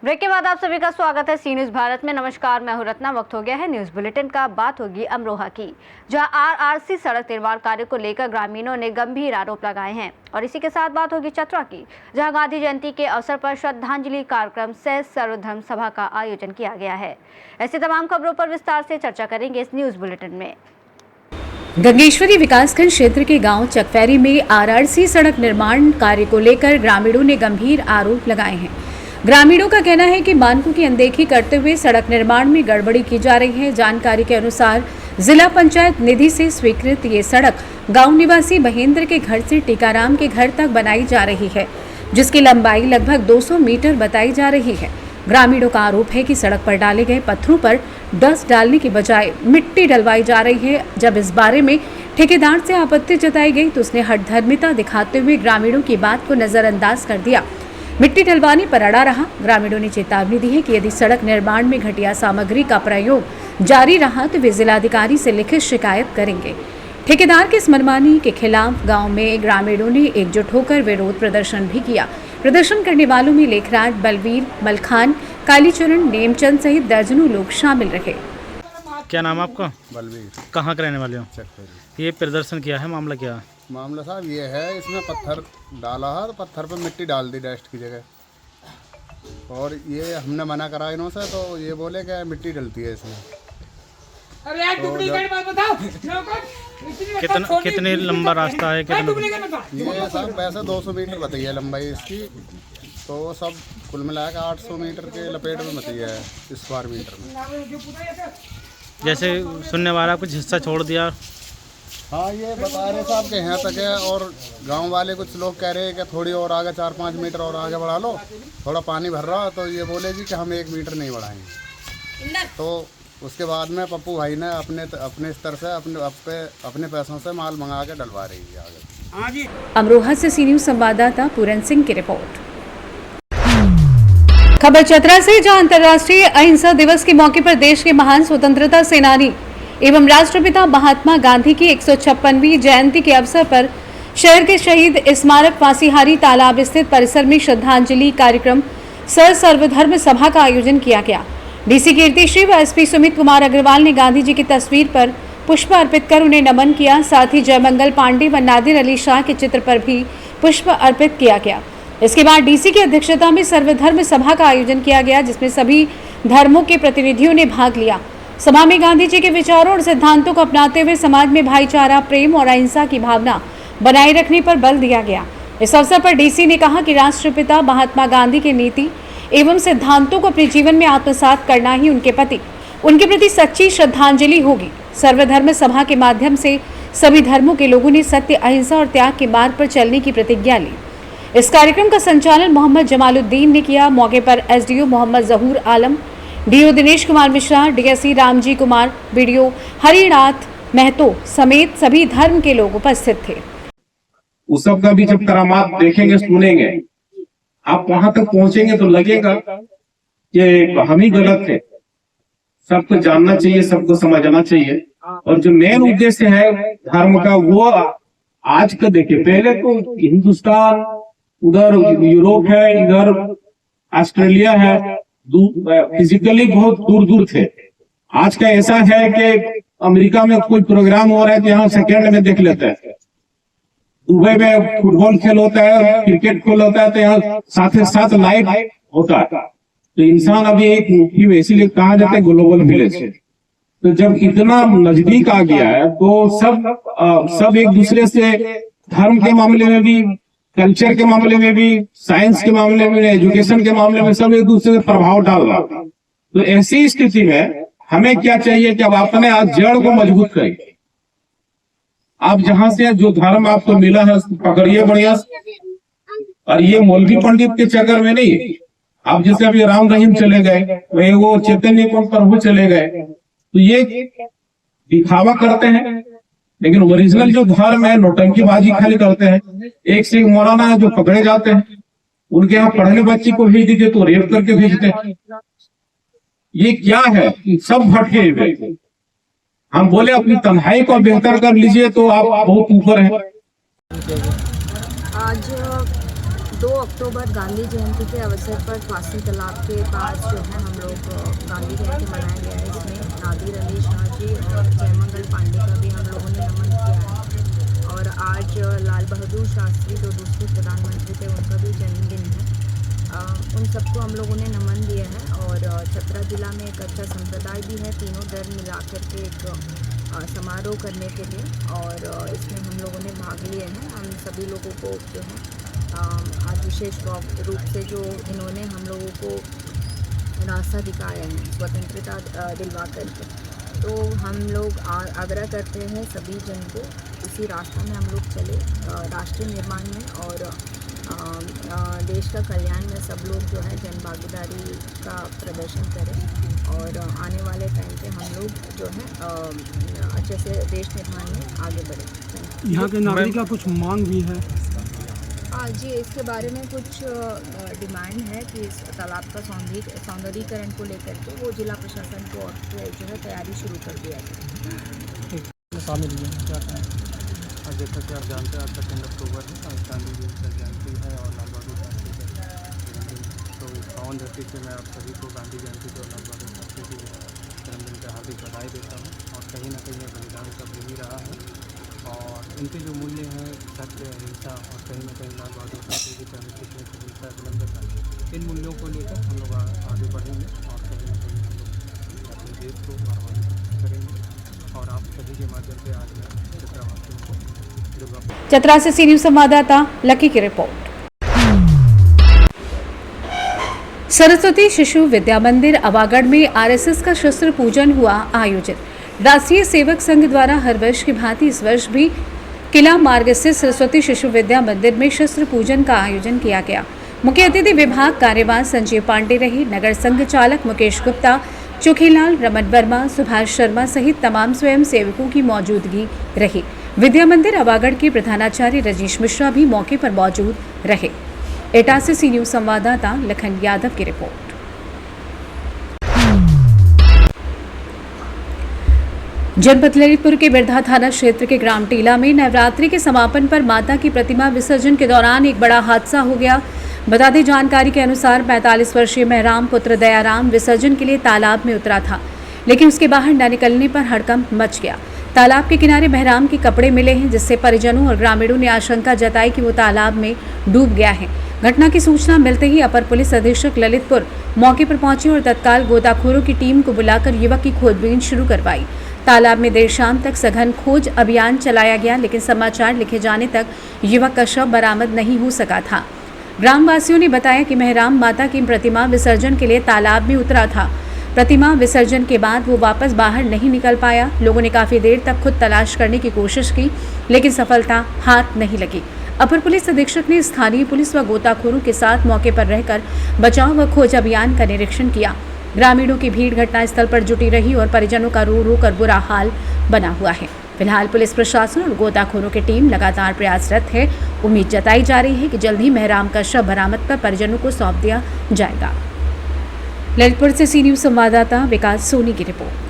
Break के बाद आप सभी का स्वागत है सी न्यूज भारत में। नमस्कार, मैं हूं रत्ना। वक्त हो गया है न्यूज बुलेटिन का। बात होगी अमरोहा की, जहां आरआरसी सड़क निर्माण कार्य को लेकर ग्रामीणों ने गंभीर आरोप लगाए हैं। और इसी के साथ बात होगी चतरा की, जहां गांधी जयंती के अवसर पर श्रद्धांजलि कार्यक्रम सह सर्वधर्म सभा का आयोजन किया गया है। ऐसी तमाम खबरों पर विस्तार से चर्चा करेंगे इस न्यूज बुलेटिन में। गंगेश्वरी विकासखंड क्षेत्र के गांव चकफेरी में आरआरसी सड़क निर्माण कार्य को लेकर ग्रामीणों ने गंभीर आरोप लगाए हैं। ग्रामीणों का कहना है कि मानकों की अनदेखी करते हुए सड़क निर्माण में गड़बड़ी की जा रही है। जानकारी के अनुसार जिला पंचायत निधि से स्वीकृत ये सड़क गांव निवासी महेंद्र के घर से टीकाराम के घर तक बनाई जा रही है, जिसकी लंबाई लगभग 200 मीटर बताई जा रही है। ग्रामीणों का आरोप है कि सड़क पर डाले गए पत्थरों पर डस्ट डालने की बजाय मिट्टी डलवाई जा रही है। जब इस बारे में ठेकेदार से आपत्ति जताई गई तो उसने हठधर्मिता दिखाते हुए ग्रामीणों की बात को नजरअंदाज कर दिया। मिट्टी डलवाने पर अड़ा रहा। ग्रामीणों ने चेतावनी दी है कि यदि सड़क निर्माण में घटिया सामग्री का प्रयोग जारी रहा तो वे जिलाधिकारी से लिखित शिकायत करेंगे। ठेकेदार के इस मनमानी के खिलाफ गांव में ग्रामीणों ने एकजुट होकर विरोध प्रदर्शन भी किया। प्रदर्शन करने वालों में लेखराज, बलवीर, मलखान, कालीचरण, नेमचंद सहित दर्जनों लोग शामिल रहे। क्या नाम है आपका? बलवीर। कहाँ के रहने वाले हो? चकफेरी। ये प्रदर्शन किया है, मामला क्या है? मामला साहब ये है, इसमें पत्थर डाला है तो पत्थर पे मिट्टी डाल दी डस्ट की जगह, और ये हमने मना करा इन्होंने से, तो ये बोले कि मिट्टी डलती है इसमें। अरे यार डुप्लीकेट बात बताओ। कितने लंबा रास्ता है? कितना? ये सब वैसे 200 मीटर बताई है लंबाई इसकी, तो सब कुल मिला के 800 मीटर के लपेट में बताई है स्क्वायर मीटर में। जैसे सुनने वाला कुछ हिस्सा छोड़ दिया। हाँ, ये बता रहे साहब के यहाँ तक है, और गांव वाले कुछ लोग कह रहे हैं कि थोड़ी और आगे 4-5 मीटर और आगे बढ़ा लो, थोड़ा पानी भर रहा, तो ये बोले जी कि हम 1 मीटर नहीं बढ़ाएंगे। तो उसके बाद में पप्पू भाई ने अपने स्तर से अपने पैसों से माल मंगा के डलवा रही है आगे। अमरोहा से सी न्यूज संवाददाता पूरन सिंह की रिपोर्ट। खबर चतरा से, जहां अंतर्राष्ट्रीय अहिंसा दिवस के मौके पर देश के महान स्वतंत्रता सेनानी एवं राष्ट्रपिता महात्मा गांधी की 156वीं जयंती के अवसर पर शहर के शहीद स्मारक फांसीहारी तालाब स्थित परिसर में श्रद्धांजलि कार्यक्रम सह सर्वधर्म सभा का आयोजन किया गया। डीसी कीर्तिश्री व एसपी सुमित कुमार अग्रवाल ने गांधी जी की तस्वीर पर पुष्प अर्पित कर उन्हें नमन किया। साथ ही जयमंगल पांडे व नादिर अली शाह के चित्र पर भी पुष्प अर्पित किया गया। इसके बाद डीसी की अध्यक्षता में सर्वधर्म सभा का आयोजन किया गया, जिसमें सभी धर्मों के प्रतिनिधियों ने भाग लिया। सभा में गांधी जी के विचारों और सिद्धांतों को अपनाते हुए समाज में भाईचारा, प्रेम और अहिंसा की भावना बनाए रखने पर बल दिया गया। इस अवसर पर डीसी ने कहा कि राष्ट्रपिता महात्मा गांधी की नीति एवं सिद्धांतों को अपने जीवन में आत्मसात करना ही उनके प्रति सच्ची श्रद्धांजलि होगी। सर्वधर्म सभा के माध्यम से सभी धर्मों के लोगों ने सत्य, अहिंसा और त्याग के मार्ग पर चलने की प्रतिज्ञा ली। इस कार्यक्रम का संचालन मोहम्मद जमालुद्दीन ने किया। मौके पर SDO Mohammad Zahoor Alam, DO Dinesh Kumar Mishra, DSC Ramji Kumar, BDO Harinath Mahto समेत सभी धर्म के लोग उपस्थित थे। उस सब का भी जब करामात देखेंगे, सुनेंगे, आप वहां तक पहुंचेंगे तो लगेगा कि हम ही गलत थे। सबको जानना चाहिए, सबको समझना चाहिए। और जो मेन उद्देश्य है धर्म का, वो आज का देखिए, पहले तो हिंदुस्तान, उधर यूरोप है, इधर ऑस्ट्रेलिया है, फिजिकली बहुत दूर दूर थे। आज का ऐसा है कि अमेरिका में कोई प्रोग्राम हो रहा है तो यहाँ सेकेंड में देख लेते हैं। दुबई में फुटबॉल खेल होता है, क्रिकेट खेल होता है, तो यहाँ साथ लाइव होता है। तो इंसान अभी एक मुट्ठी में, इसीलिए कहा जाता है ग्लोबल विलेज है। तो जब इतना नजदीक आ गया है तो सब एक दूसरे से, धर्म के मामले में भी, कल्चर के मामले में भी, साइंस के मामले में, एजुकेशन के मामले में, सब एक दूसरे से प्रभाव डाल रहा। तो ऐसी स्थिति में हमें क्या चाहिए कि अब अपने जड़ को मजबूत करें। आप जहां से जो धर्म आपको मिला है पकड़िए बढ़िया, और ये मौलवी पंडित के चक्कर में नहीं। आप जैसे अभी राम रहीम चले गए, वो चैतन्य प्रभु चले गए, तो ये दिखावा करते हैं, लेकिन ओरिजिनल जो धर्म है नौटंकीबाजी खाली करते हैं। एक से एक मौलाना है जो पकड़े जाते हैं, उनके यहाँ पढ़ने बच्ची को भेज दीजिए तो रेप करके भेजते हैं। ये क्या है? सब भटके हुए। हम बोले अपनी तन्हाई को बेहतर कर लीजिए तो आप बहुत ऊपर हैं। आज 2 अक्टूबर गांधी जयंती के अवसर पर फांसी तालाब के पास जो है हम लोग गांधी जयंती मनाया गया है। इसमें नादिर अली शाह जी और जयमंगल पांडे का भी हम लोगों ने नमन किया है। और आज लाल बहादुर शास्त्री जो दूसरे प्रधानमंत्री थे उनका भी जन्मदिन है। उन सबको हम लोगों ने नमन दिया है। और छतरा जिला में एक अच्छा संप्रदाय भी है, तीनों धर्म मिलाकर के एक समारोह करने के लिए। और इसमें हम लोगों ने भाग लिए हैं। हम सभी लोगों को जो है आज विशेष रूप से जो इन्होंने हम लोगों को रास्ता दिखाया है स्वतंत्रता दिलवा करके, तो हम लोग आग्रह करते हैं सभी जन को इसी रास्ता में हम लोग चले, राष्ट्रीय निर्माण में और देश का कल्याण में सब लोग जो है जन भागीदारी का प्रदर्शन करें। और आने वाले टाइम पे हम लोग जो है अच्छे से देश निर्माण में आगे बढ़ें। यहाँ के नागरिक का कुछ मांग भी है? जी, इसके बारे में कुछ डिमांड है कि इस तालाब का सौंदर्यीकरण को लेकर के वो जिला प्रशासन को जो है तैयारी शुरू कर दिया है। शामिल हुए हैं, क्या कहें? जैसा कि आप जानते हैं आज 2 अक्टूबर है, आज गांधी जी का जयंती है और लाल बहादुर शास्त्री का जन्मदिन। तो इस पावन धरती से मैं आप सभी को गांधी जयंती और लाल बहादुर शास्त्री के जन्मदिन की हार्दिक बधाई देता हूँ। और कहीं ना कहीं बलिदान सब मिल ही रहा है और इनके जो मूल्य हैं सत्य, अहिंसा और कहीं ना कहीं लाल बहादुर शास्त्री की प्रवृत्ति में हिंसा विलंबता, इन मूल्यों को लेकर हम लोग आगे बढ़ेंगे और कहीं ना कहीं हम लोग अपने देश को गौरवान्वित करेंगे। और आप सभी के माध्यम से आज मैं छत्रवासियों को चतरा से सी न्यूज संवाददाता लकी की रिपोर्ट। सरस्वती शिशु विद्या मंदिर अवागढ़ में आरएसएस का शस्त्र पूजन हुआ आयोजित। राष्ट्रीय सेवक संघ द्वारा हर वर्ष की भांति इस वर्ष भी किला मार्ग स्थित सरस्वती शिशु विद्या मंदिर में शस्त्र पूजन का आयोजन किया गया। मुख्य अतिथि विभाग कार्यवाह संजीव पांडे रहे। नगर संघ चालक मुकेश गुप्ता, चोखीलाल, रमन वर्मा, सुभाष शर्मा सहित तमाम स्वयं सेवकों की मौजूदगी रही। विद्या मंदिर अवागढ़ के प्रधानाचार्य रजीश मिश्रा भी मौके पर मौजूद रहे। एटा से सी न्यूज संवाददाता लखन यादव की रिपोर्ट। जनपद ललितपुर के बिरधा थाना क्षेत्र के ग्राम टीला में नवरात्रि के समापन पर माता की प्रतिमा विसर्जन के दौरान एक बड़ा हादसा हो गया। बता दें, जानकारी के अनुसार 45 वर्षीय महराम पुत्र दयाराम विसर्जन के लिए तालाब में उतरा था, लेकिन उसके बाहर न निकलने पर हड़कंप मच गया। तालाब के किनारे महराम के कपड़े मिले हैं, जिससे परिजनों और ग्रामीणों ने आशंका जताई कि वो तालाब में डूब गया है। घटना की सूचना मिलते ही अपर पुलिस अधीक्षक ललितपुर मौके पर पहुंचे और तत्काल गोताखोरों की टीम को बुलाकर युवक की खोजबीन शुरू करवाई। तालाब में देर शाम तक सघन खोज अभियान चलाया गया, लेकिन समाचार लिखे जाने तक युवक का शव बरामद नहीं हो सका था। ग्रामवासियों ने बताया कि महराम माता की प्रतिमा विसर्जन के लिए तालाब में उतरा था। प्रतिमा विसर्जन के बाद वो वापस बाहर नहीं निकल पाया। लोगों ने काफी देर तक खुद तलाश करने की कोशिश की, लेकिन सफलता हाथ नहीं लगी। अपर पुलिस अधीक्षक ने स्थानीय पुलिस व गोताखोरों के साथ मौके पर रहकर बचाव व खोज अभियान का निरीक्षण किया। ग्रामीणों की भीड़ घटनास्थल पर जुटी रही और परिजनों का रो रो कर बुरा हाल बना हुआ है। फिलहाल पुलिस प्रशासन और गोताखोरों की टीम लगातार प्रयासरत है। उम्मीद जताई जा रही है कि जल्द ही महराम का शव बरामद कर परिजनों को सौंप दिया जाएगा। ललितपुर से सी न्यूज संवाददाता विकास सोनी की रिपोर्ट।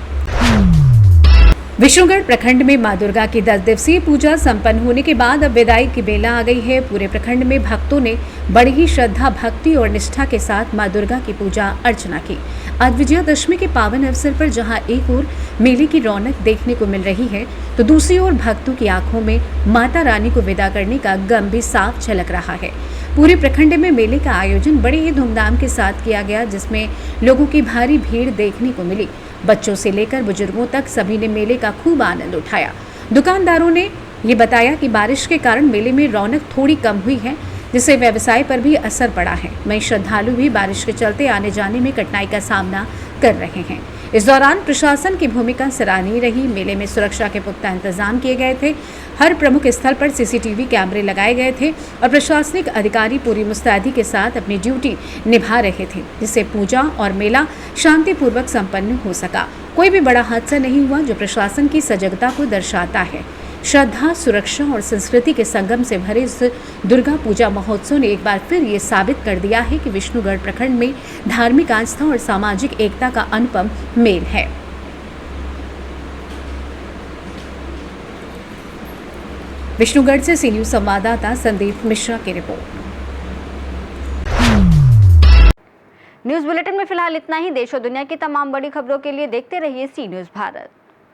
विष्णुगढ़ प्रखंड में मां दुर्गा की 10 दिवसीय पूजा संपन्न होने के बाद अब विदाई की बेला आ गई है। पूरे प्रखंड में भक्तों ने बड़ी ही श्रद्धा, भक्ति और निष्ठा के साथ मां दुर्गा की पूजा अर्चना की। आज विजयादशमी के पावन अवसर पर जहां एक ओर मेले की रौनक देखने को मिल रही है, तो दूसरी ओर भक्तों की आंखों में माता रानी को विदा करने का गम भी साफ झलक रहा है। पूरे प्रखंड में मेले का आयोजन बड़े ही धूमधाम के साथ किया गया, जिसमें लोगों की भारी भीड़ देखने को मिली। बच्चों से लेकर बुजुर्गों तक सभी ने मेले का खूब आनंद उठाया। दुकानदारों ने ये बताया कि बारिश के कारण मेले में रौनक थोड़ी कम हुई है, जिससे व्यवसाय पर भी असर पड़ा है। वहीं श्रद्धालु भी बारिश के चलते आने जाने में कठिनाई का सामना कर रहे हैं। इस दौरान प्रशासन की भूमिका सराहनीय रही। मेले में सुरक्षा के पुख्ता इंतजाम किए गए थे। हर प्रमुख स्थल पर सीसीटीवी कैमरे लगाए गए थे और प्रशासनिक अधिकारी पूरी मुस्तैदी के साथ अपनी ड्यूटी निभा रहे थे, जिससे पूजा और मेला शांतिपूर्वक संपन्न हो सका। कोई भी बड़ा हादसा नहीं हुआ, जो प्रशासन की सजगता को दर्शाता है। श्रद्धा, सुरक्षा और संस्कृति के संगम से भरे इस दुर्गा पूजा महोत्सव ने एक बार फिर ये साबित कर दिया है कि विष्णुगढ़ प्रखंड में धार्मिक आस्था और सामाजिक एकता का अनुपम मेल है। विष्णुगढ़ से सी न्यूज संवाददाता संदीप मिश्रा की रिपोर्ट। न्यूज बुलेटिन में फिलहाल इतना ही। देश और दुनिया की तमाम बड़ी खबरों के लिए देखते रहिए सी न्यूज भारत।